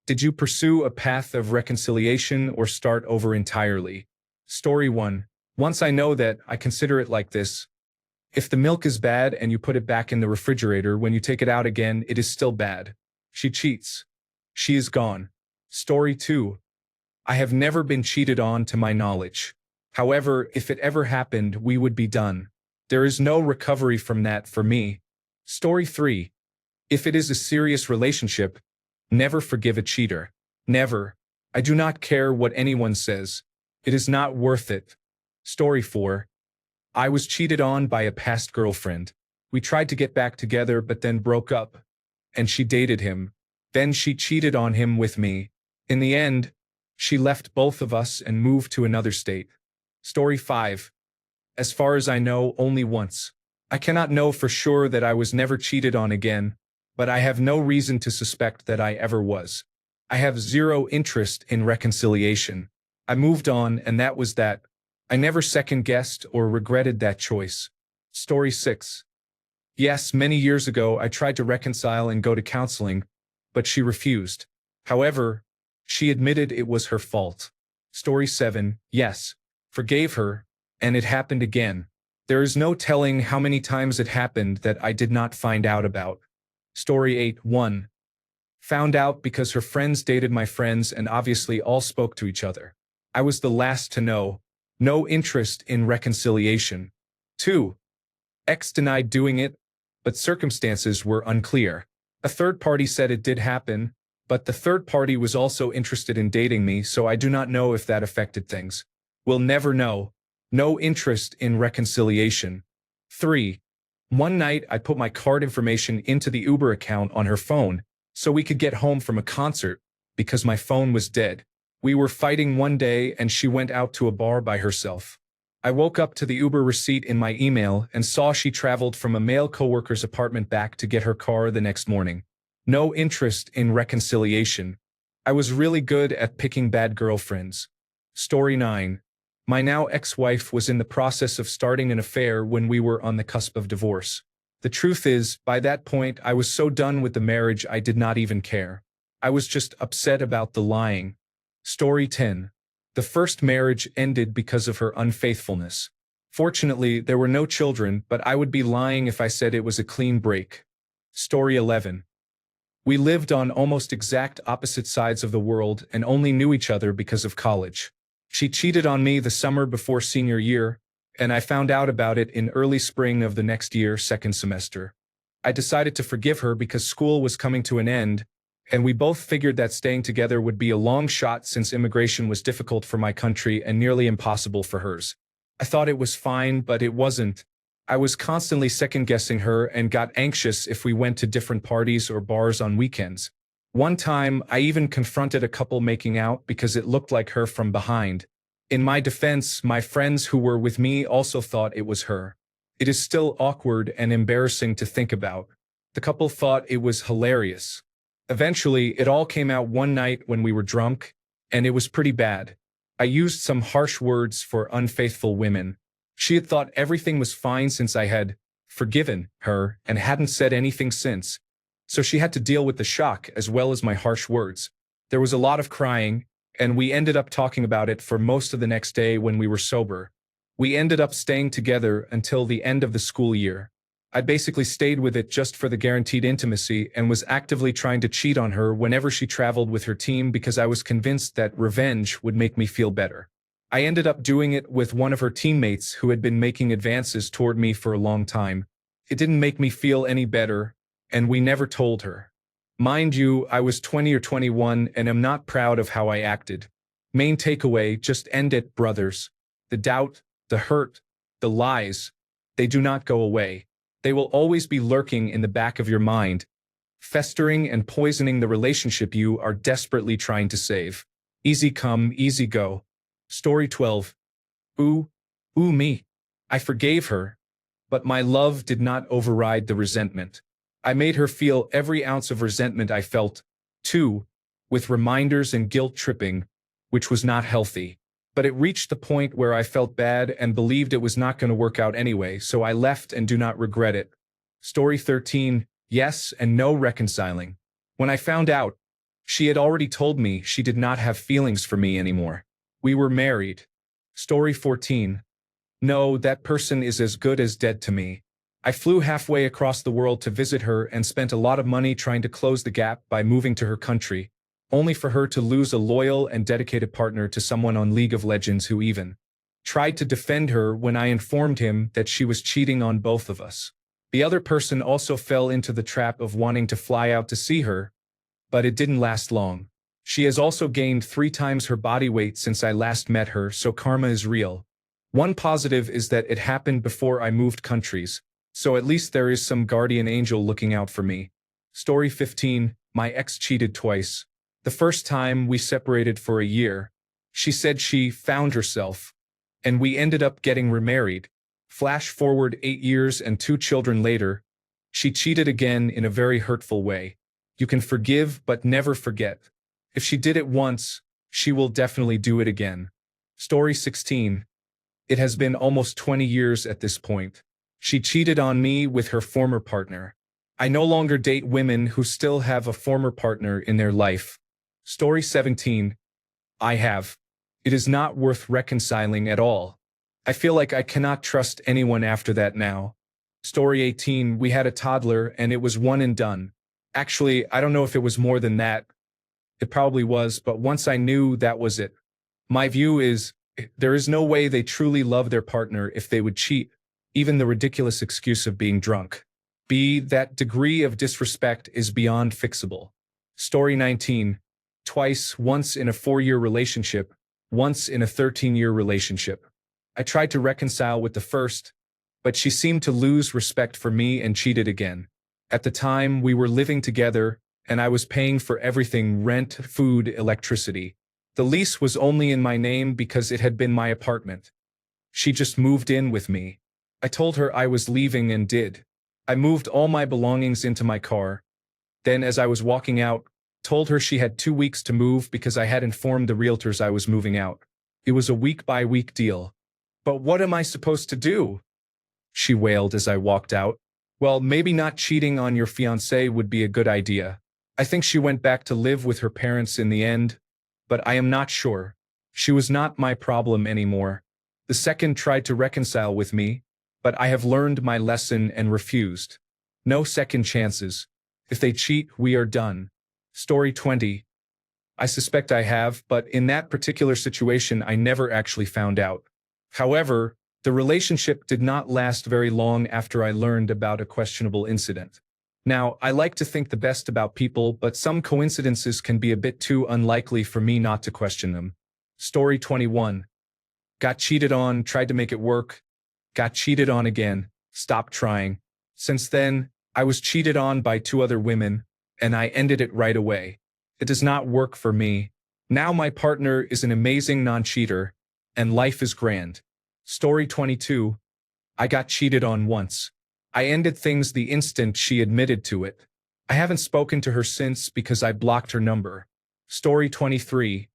Did you pursue a path of reconciliation or start over entirely? Story 1. Once I know that, I consider it like this. If the milk is bad and you put it back in the refrigerator, when you take it out again, it is still bad. She cheats. She is gone. Story 2. I have never been cheated on to my knowledge. However, if it ever happened, we would be done. There is no recovery from that for me. Story 3. If it is a serious relationship, never forgive a cheater. Never. I do not care what anyone says. It is not worth it. Story 4. I was cheated on by a past girlfriend. We tried to get back together but then broke up. And she dated him. Then she cheated on him with me. In the end, she left both of us and moved to another state. Story 5. As far as I know, only once. I cannot know for sure that I was never cheated on again, but I have no reason to suspect that I ever was. I have zero interest in reconciliation. I moved on, and that was that. I never second-guessed or regretted that choice. Story 6. Yes, many years ago I tried to reconcile and go to counseling, but she refused. However, she admitted it was her fault. Story 7. Yes, forgave her, and it happened again. There is no telling how many times it happened that I did not find out about. Story 8. 1. Found out because her friends dated my friends and obviously all spoke to each other. I was the last to know. No interest in reconciliation. 2. Ex denied doing it, but circumstances were unclear. A third party said it did happen, but the third party was also interested in dating me, so I do not know if that affected things. We'll never know. No interest in reconciliation. 3. One night I put my card information into the Uber account on her phone so we could get home from a concert because my phone was dead. We were fighting one day and she went out to a bar by herself. I woke up to the Uber receipt in my email and saw she traveled from a male coworker's apartment back to get her car the next morning. No interest in reconciliation. I was really good at picking bad girlfriends. Story 9. My now ex-wife was in the process of starting an affair when we were on the cusp of divorce. The truth is, by that point, I was so done with the marriage I did not even care. I was just upset about the lying. Story 10. The first marriage ended because of her unfaithfulness. Fortunately, there were no children, but I would be lying if I said it was a clean break. Story 11. We lived on almost exact opposite sides of the world and only knew each other because of college. She cheated on me the summer before senior year, and I found out about it in early spring of the next year, second semester. I decided to forgive her because school was coming to an end, and we both figured that staying together would be a long shot since immigration was difficult for my country and nearly impossible for hers. I thought it was fine, but it wasn't. I was constantly second-guessing her and got anxious if we went to different parties or bars on weekends. One time, I even confronted a couple making out because it looked like her from behind. In my defense, my friends who were with me also thought it was her. It is still awkward and embarrassing to think about. The couple thought it was hilarious. Eventually, it all came out one night when we were drunk, and it was pretty bad. I used some harsh words for unfaithful women. She had thought everything was fine since I had forgiven her and hadn't said anything since. So she had to deal with the shock as well as my harsh words. There was a lot of crying, and we ended up talking about it for most of the next day when we were sober. We ended up staying together until the end of the school year. I basically stayed with it just for the guaranteed intimacy and was actively trying to cheat on her whenever she traveled with her team because I was convinced that revenge would make me feel better. I ended up doing it with one of her teammates who had been making advances toward me for a long time. It didn't make me feel any better, and we never told her. Mind you, I was 20 or 21 and am not proud of how I acted. Main takeaway, just end it, brothers. The doubt, the hurt, the lies, they do not go away. They will always be lurking in the back of your mind, festering and poisoning the relationship you are desperately trying to save. Easy come, easy go. Story 12. Ooh me. I forgave her, but my love did not override the resentment. I made her feel every ounce of resentment I felt, too, with reminders and guilt tripping, which was not healthy. But it reached the point where I felt bad and believed it was not going to work out anyway, so I left and do not regret it. Story 13. Yes and no reconciling. When I found out, She had already told me she did not have feelings for me anymore. We were married. Story 14. No, that person is as good as dead to me. I flew halfway across the world to visit her and spent a lot of money trying to close the gap by moving to her country, only for her to lose a loyal and dedicated partner to someone on League of Legends who even tried to defend her when I informed him that she was cheating on both of us. The other person also fell into the trap of wanting to fly out to see her, but it didn't last long. She has also gained 3 times her body weight since I last met her, so karma is real. One positive is that it happened before I moved countries, so at least there is some guardian angel looking out for me. Story 15. My ex cheated twice. The first time we separated for a year. She said she found herself, and we ended up getting remarried. Flash forward 8 years and 2 children later, she cheated again in a very hurtful way. You can forgive but never forget. If she did it once, she will definitely do it again. Story 16. It has been almost 20 years at this point. She cheated on me with her former partner. I no longer date women who still have a former partner in their life. Story 17. I have. It is not worth reconciling at all. I feel like I cannot trust anyone after that now. Story 18. We had a toddler and it was one and done. Actually, I don't know if it was more than that. It probably was, but once I knew that was it. My view is, there is no way they truly love their partner if they would cheat, even the ridiculous excuse of being drunk. That degree of disrespect is beyond fixable. Story 19. Twice, once in a 4-year relationship, once in a 13-year relationship. I tried to reconcile with the first, but she seemed to lose respect for me and cheated again. At the time, we were living together, and I was paying for everything: rent, food, electricity. The lease was only in my name because it had been my apartment. She just moved in with me. I told her I was leaving and did. I moved all my belongings into my car. Then, as I was walking out, told her she had 2 weeks to move because I had informed the realtors I was moving out. It was a week-by-week deal. But what am I supposed to do? She wailed as I walked out. Well, maybe not cheating on your fiancé would be a good idea. I think she went back to live with her parents in the end, but I am not sure. She was not my problem anymore. The second tried to reconcile with me, but I have learned my lesson and refused. No second chances. If they cheat, we are done. Story 20. I suspect I have, but in that particular situation I never actually found out. However, the relationship did not last very long after I learned about a questionable incident. Now, I like to think the best about people, but some coincidences can be a bit too unlikely for me not to question them. Story 21. Got cheated on, tried to make it work. Got cheated on again, stopped trying. Since then, I was cheated on by 2 other women, and I ended it right away. It does not work for me. Now my partner is an amazing non-cheater, and life is grand. Story 22. I got cheated on once. I ended things the instant she admitted to it. I haven't spoken to her since because I blocked her number. Story 23.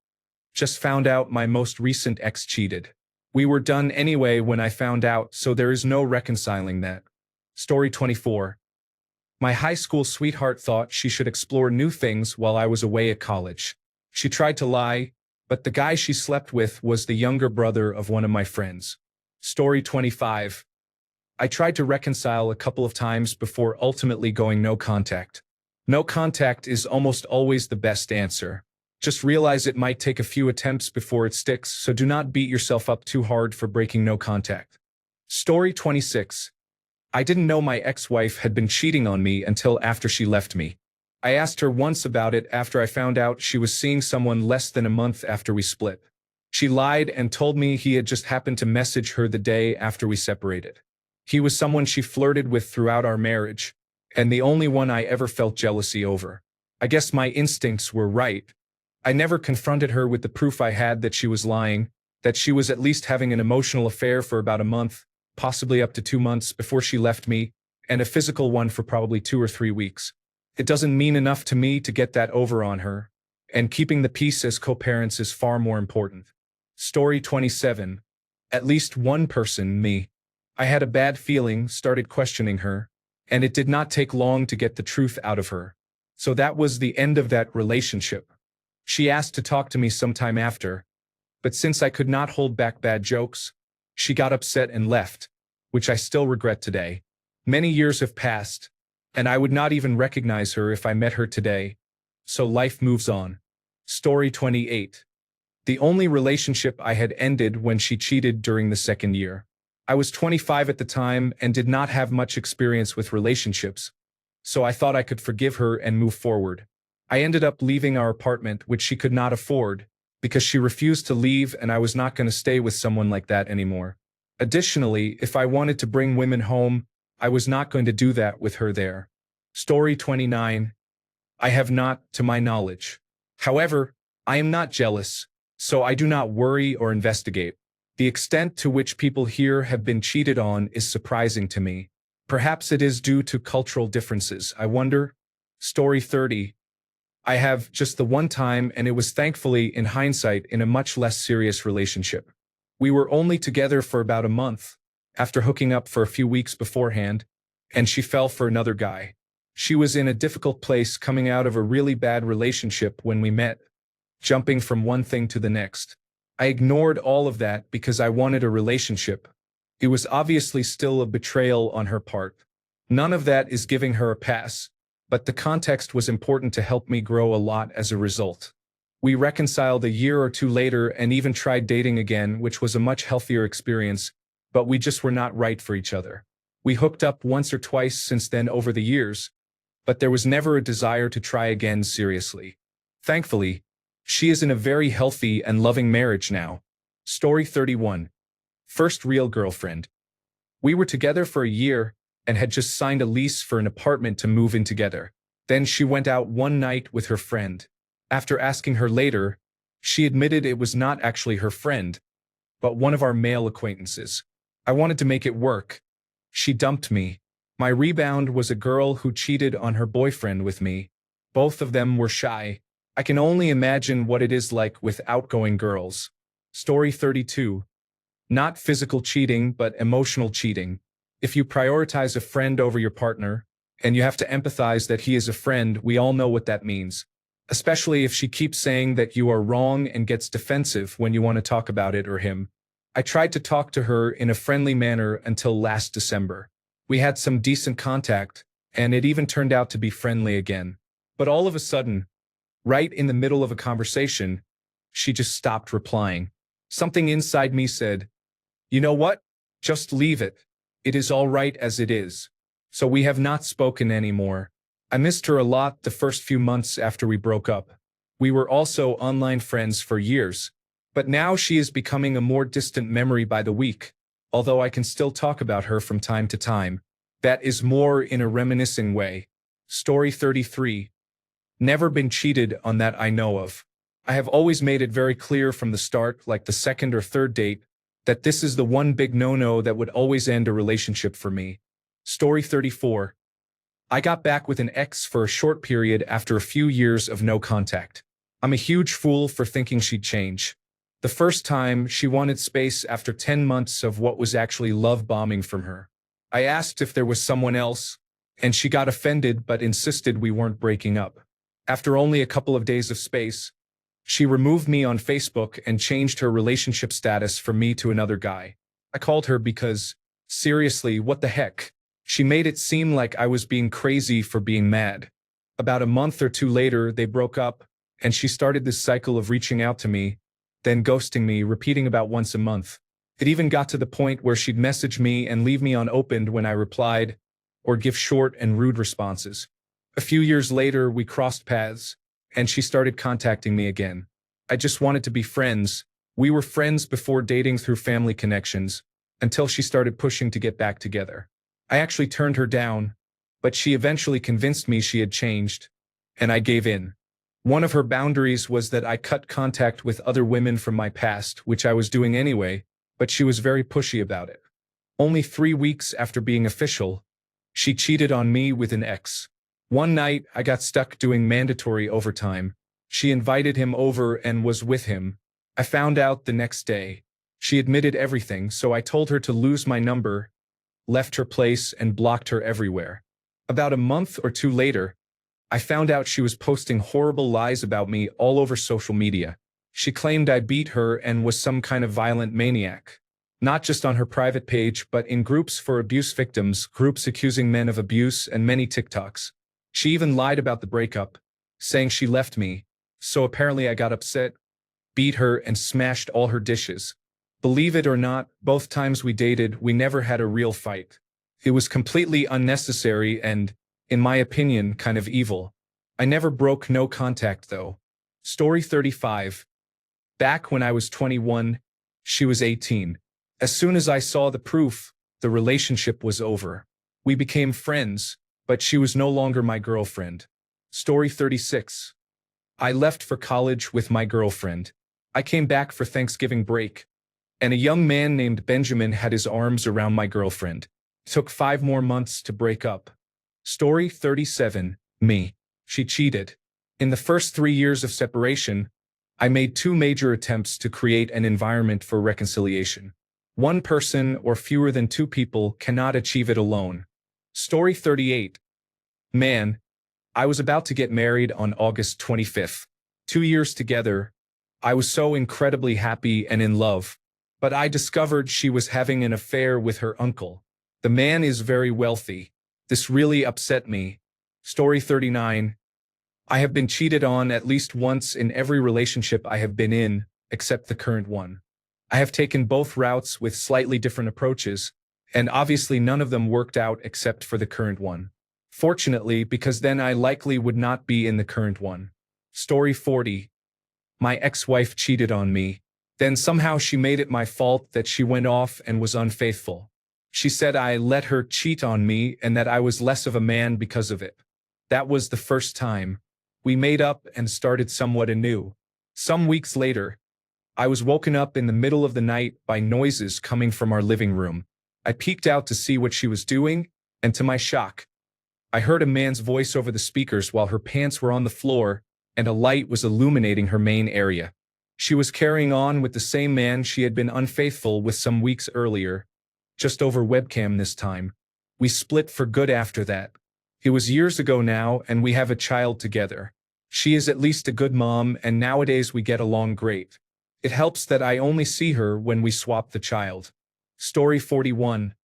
Just found out my most recent ex cheated. We were done anyway when I found out, so there is no reconciling that. Story 24. My high school sweetheart thought she should explore new things while I was away at college. She tried to lie, but the guy she slept with was the younger brother of one of my friends. Story 25. I tried to reconcile a couple of times before ultimately going no contact. No contact is almost always the best answer. Just realize it might take a few attempts before it sticks, so do not beat yourself up too hard for breaking no contact. Story 26. I didn't know my ex-wife had been cheating on me until after she left me. I asked her once about it after I found out she was seeing someone less than a month after we split. She lied and told me he had just happened to message her the day after we separated. He was someone she flirted with throughout our marriage, and the only one I ever felt jealousy over. I guess my instincts were right. I never confronted her with the proof I had that she was lying, that she was at least having an emotional affair for about a month, possibly up to 2 months before she left me, and a physical one for probably 2 or 3 weeks. It doesn't mean enough to me to get that over on her, and keeping the peace as co-parents is far more important. Story 27. At least one person, me. I had a bad feeling, started questioning her, and it did not take long to get the truth out of her. So that was the end of that relationship. She asked to talk to me sometime after, but since I could not hold back bad jokes, she got upset and left, which I still regret today. Many years have passed, and I would not even recognize her if I met her today. So life moves on. Story 28. The only relationship I had ended when she cheated during the second year. I was 25 at the time and did not have much experience with relationships, so I thought I could forgive her and move forward. I ended up leaving our apartment, which she could not afford, because she refused to leave and I was not going to stay with someone like that anymore. Additionally, if I wanted to bring women home, I was not going to do that with her there. Story 29. I have not, to my knowledge. However, I am not jealous, so I do not worry or investigate. The extent to which people here have been cheated on is surprising to me. Perhaps it is due to cultural differences, I wonder. Story 30. I have just the one time, and it was thankfully, in hindsight, in a much less serious relationship. We were only together for about a month, after hooking up for a few weeks beforehand, and she fell for another guy. She was in a difficult place coming out of a really bad relationship when we met, jumping from one thing to the next. I ignored all of that because I wanted a relationship. It was obviously still a betrayal on her part. None of that is giving her a pass, but the context was important to help me grow a lot as a result. We reconciled a year or two later and even tried dating again, which was a much healthier experience, but we just were not right for each other. We hooked up once or twice since then over the years, but there was never a desire to try again seriously. Thankfully, she is in a very healthy and loving marriage now. Story 31. First real girlfriend. We were together for a year and had just signed a lease for an apartment to move in together. Then she went out one night with her friend. After asking her later, she admitted it was not actually her friend, but one of our male acquaintances. I wanted to make it work. She dumped me. My rebound was a girl who cheated on her boyfriend with me. Both of them were shy. I can only imagine what it is like with outgoing girls. Story 32. Not physical cheating, but emotional cheating. If you prioritize a friend over your partner, and you have to empathize that he is a friend, we all know what that means. Especially if she keeps saying that you are wrong and gets defensive when you want to talk about it or him. I tried to talk to her in a friendly manner until last December. We had some decent contact, and it even turned out to be friendly again. But all of a sudden, right in the middle of a conversation, she just stopped replying. Something inside me said, "You know what? Just leave it. It is all right as it is." So we have not spoken anymore. I missed her a lot the first few months after we broke up. We were also online friends for years, but now she is becoming a more distant memory by the week, although I can still talk about her from time to time. That is more in a reminiscing way. Story 33. Never been cheated on that I know of. I have always made it very clear from the start, like the second or third date, that this is the one big no-no that would always end a relationship for me. Story 34. I got back with an ex for a short period after a few years of no contact. I'm a huge fool for thinking she'd change. The first time, she wanted space after 10 months of what was actually love bombing from her. I asked if there was someone else, and she got offended but insisted we weren't breaking up. After only a couple of days of space, she removed me on Facebook and changed her relationship status from me to another guy. I called her because, seriously, what the heck? She made it seem like I was being crazy for being mad. About a month or two later, they broke up, and she started this cycle of reaching out to me, then ghosting me, repeating about once a month. It even got to the point where she'd message me and leave me unopened when I replied, or give short and rude responses. A few years later, we crossed paths, and she started contacting me again. I just wanted to be friends. We were friends before dating through family connections, until she started pushing to get back together. I actually turned her down, but she eventually convinced me she had changed, and I gave in. One of her boundaries was that I cut contact with other women from my past, which I was doing anyway, but she was very pushy about it. Only 3 weeks after being official, she cheated on me with an ex. One night, I got stuck doing mandatory overtime. She invited him over and was with him. I found out the next day. She admitted everything, so I told her to lose my number, left her place, and blocked her everywhere. About a month or two later, I found out she was posting horrible lies about me all over social media. She claimed I beat her and was some kind of violent maniac. Not just on her private page, but in groups for abuse victims, groups accusing men of abuse, and many TikToks. She even lied about the breakup, saying she left me. So apparently I got upset, beat her, and smashed all her dishes. Believe it or not, both times we dated, we never had a real fight. It was completely unnecessary and, in my opinion, kind of evil. I never broke no contact though. Story 35. Back when I was 21, she was 18. As soon as I saw the proof, the relationship was over. We became friends, but she was no longer my girlfriend. Story 36. I left for college with my girlfriend. I came back for Thanksgiving break, and a young man named Benjamin had his arms around my girlfriend. It took 5 more months to break up. Story 37. Me. She cheated. In the first 3 years of separation, I made 2 major attempts to create an environment for reconciliation. One person or fewer than 2 people cannot achieve it alone. Story 38. Man, I was about to get married on August 25th. 2 years together. I was so incredibly happy and in love. But I discovered she was having an affair with her uncle. The man is very wealthy. This really upset me. Story 39. I have been cheated on at least once in every relationship I have been in, except the current one. I have taken both routes with slightly different approaches, and obviously none of them worked out except for the current one. Fortunately, because then I likely would not be in the current one. Story 40. My ex-wife cheated on me. Then somehow she made it my fault that she went off and was unfaithful. She said I let her cheat on me and that I was less of a man because of it. That was the first time. We made up and started somewhat anew. Some weeks later, I was woken up in the middle of the night by noises coming from our living room. I peeked out to see what she was doing, and to my shock, I heard a man's voice over the speakers while her pants were on the floor and a light was illuminating her main area. She was carrying on with the same man she had been unfaithful with some weeks earlier, just over webcam this time. We split for good after that. It was years ago now, and we have a child together. She is at least a good mom, and nowadays we get along great. It helps that I only see her when we swap the child. Story 41.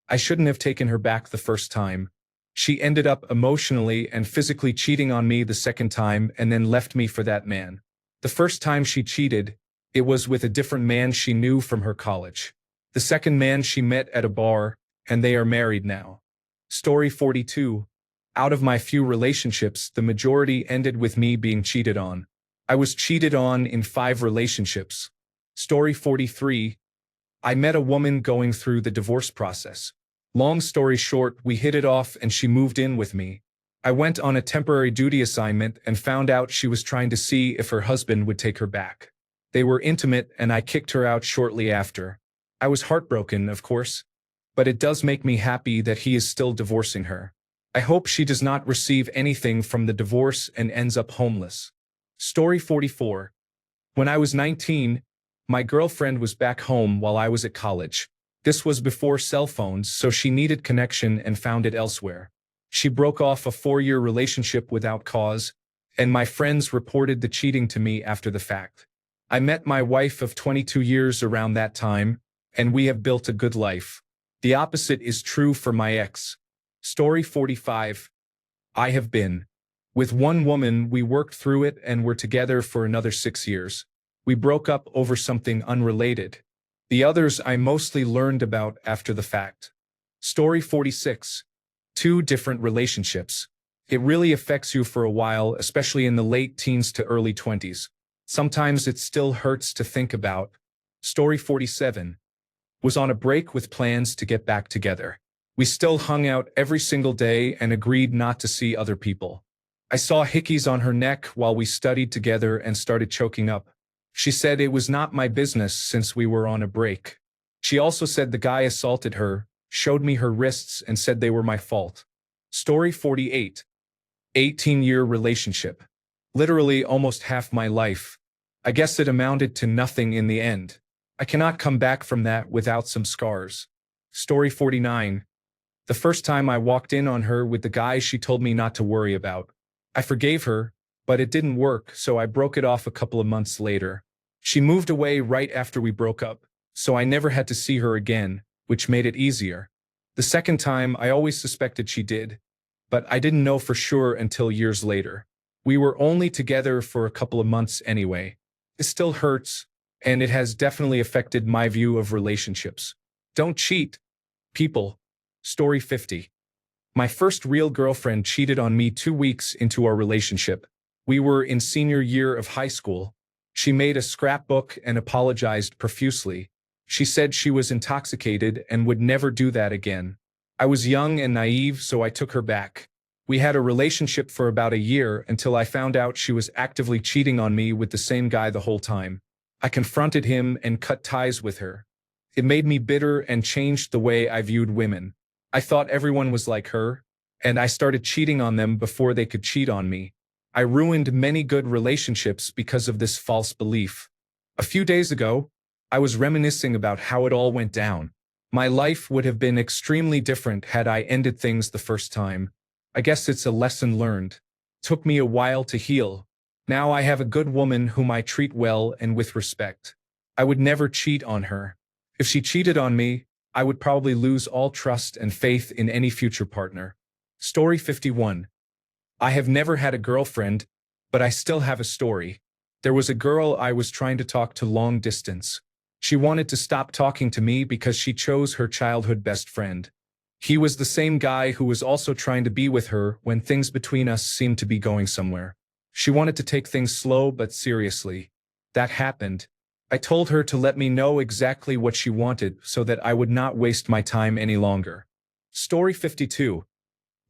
I shouldn't have taken her back the first time. She ended up emotionally and physically cheating on me the second time and then left me for that man. The first time she cheated, it was with a different man she knew from her college. The second man she met at a bar, and they are married now. Story 42. Out of my few relationships, the majority ended with me being cheated on. I was cheated on in 5 relationships. Story 43. I met a woman going through the divorce process. Long story short, we hit it off and she moved in with me. I went on a temporary duty assignment and found out she was trying to see if her husband would take her back. They were intimate and I kicked her out shortly after. I was heartbroken, of course, but it does make me happy that he is still divorcing her. I hope she does not receive anything from the divorce and ends up homeless. Story 44. When I was 19, my girlfriend was back home while I was at college. This was before cell phones, so she needed connection and found it elsewhere. She broke off a 4-year relationship without cause, and my friends reported the cheating to me after the fact. I met my wife of 22 years around that time, and we have built a good life. The opposite is true for my ex. Story 45. I have been. With one woman, we worked through it and were together for another 6 years. We broke up over something unrelated. The others I mostly learned about after the fact. Story 46. 2 different relationships. It really affects you for a while, especially in the late teens to early 20s. Sometimes it still hurts to think about. Story 47. Was on a break with plans to get back together. We still hung out every single day and agreed not to see other people. I saw hickeys on her neck while we studied together and started choking up. She said it was not my business since we were on a break. She also said the guy assaulted her, showed me her wrists and said they were my fault. Story 48. 18-year relationship. Literally almost half my life. I guess it amounted to nothing in the end. I cannot come back from that without some scars. Story 49. The first time I walked in on her with the guy she told me not to worry about. I forgave her, but it didn't work, so I broke it off a couple of months later. She moved away right after we broke up, so I never had to see her again, which made it easier. The second time, I always suspected she did, but I didn't know for sure until years later. We were only together for a couple of months anyway. It still hurts, and it has definitely affected my view of relationships. Don't cheat, people. Story 50. My first real girlfriend cheated on me 2 weeks into our relationship. We were in senior year of high school. She made a scrapbook and apologized profusely. She said she was intoxicated and would never do that again. I was young and naive, so I took her back. We had a relationship for about a year until I found out she was actively cheating on me with the same guy the whole time. I confronted him and cut ties with her. It made me bitter and changed the way I viewed women. I thought everyone was like her, and I started cheating on them before they could cheat on me. I ruined many good relationships because of this false belief. A few days ago, I was reminiscing about how it all went down. My life would have been extremely different had I ended things the first time. I guess it's a lesson learned. Took me a while to heal. Now I have a good woman whom I treat well and with respect. I would never cheat on her. If she cheated on me, I would probably lose all trust and faith in any future partner. Story 51. I have never had a girlfriend, but I still have a story. There was a girl I was trying to talk to long distance. She wanted to stop talking to me because she chose her childhood best friend. He was the same guy who was also trying to be with her when things between us seemed to be going somewhere. She wanted to take things slow but seriously. That happened. I told her to let me know exactly what she wanted so that I would not waste my time any longer. Story 52.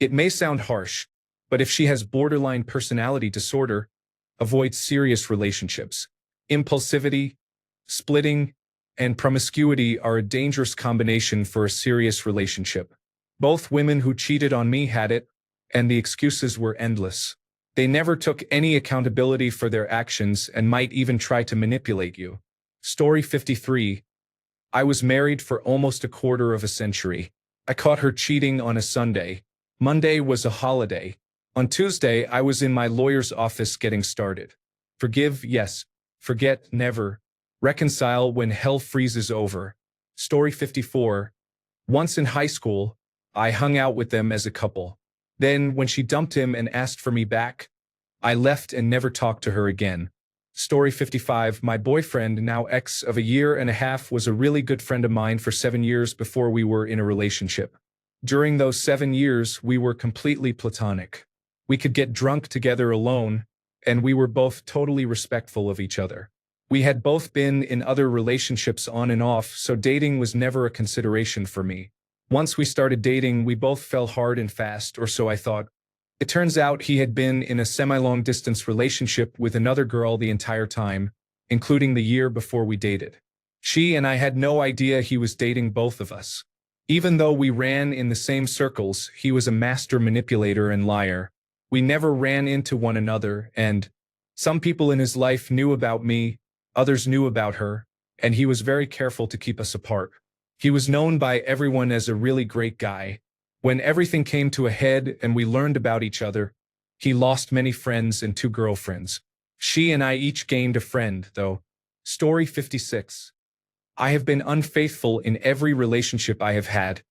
It may sound harsh, but if she has borderline personality disorder, avoid serious relationships. Impulsivity, splitting, and promiscuity are a dangerous combination for a serious relationship. Both women who cheated on me had it, and the excuses were endless. They never took any accountability for their actions and might even try to manipulate you. Story 53. I was married for almost a quarter of a century. I caught her cheating on a Sunday. Monday was a holiday. On Tuesday, I was in my lawyer's office getting started. Forgive, yes. Forget, never. Reconcile when hell freezes over. Story 54. Once in high school, I hung out with them as a couple. Then, when she dumped him and asked for me back, I left and never talked to her again. Story 55. My boyfriend, now ex of a year and a half, was a really good friend of mine for 7 years before we were in a relationship. During those 7 years, we were completely platonic. We could get drunk together alone, and we were both totally respectful of each other. We had both been in other relationships on and off, so dating was never a consideration for me. Once we started dating, we both fell hard and fast, or so I thought. It turns out he had been in a semi-long distance relationship with another girl the entire time, including the year before we dated. She and I had no idea he was dating both of us. Even though we ran in the same circles, he was a master manipulator and liar. We never ran into one another, and some people in his life knew about me, others knew about her, and he was very careful to keep us apart. He was known by everyone as a really great guy. When everything came to a head and we learned about each other, he lost many friends and 2 girlfriends. She and I each gained a friend, though. Story 56. I have been unfaithful in every relationship I have had,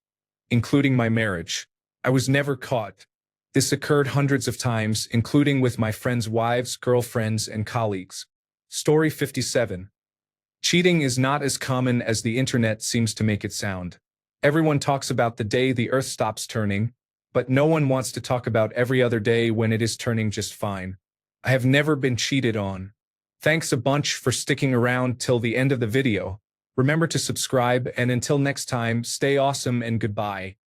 including my marriage. I was never caught. This occurred hundreds of times, including with my friends' wives, girlfriends, and colleagues. Story 57. Cheating is not as common as the internet seems to make it sound. Everyone talks about the day the earth stops turning, but no one wants to talk about every other day when it is turning just fine. I have never been cheated on. Thanks a bunch for sticking around till the end of the video. Remember to subscribe, and until next time, stay awesome and goodbye.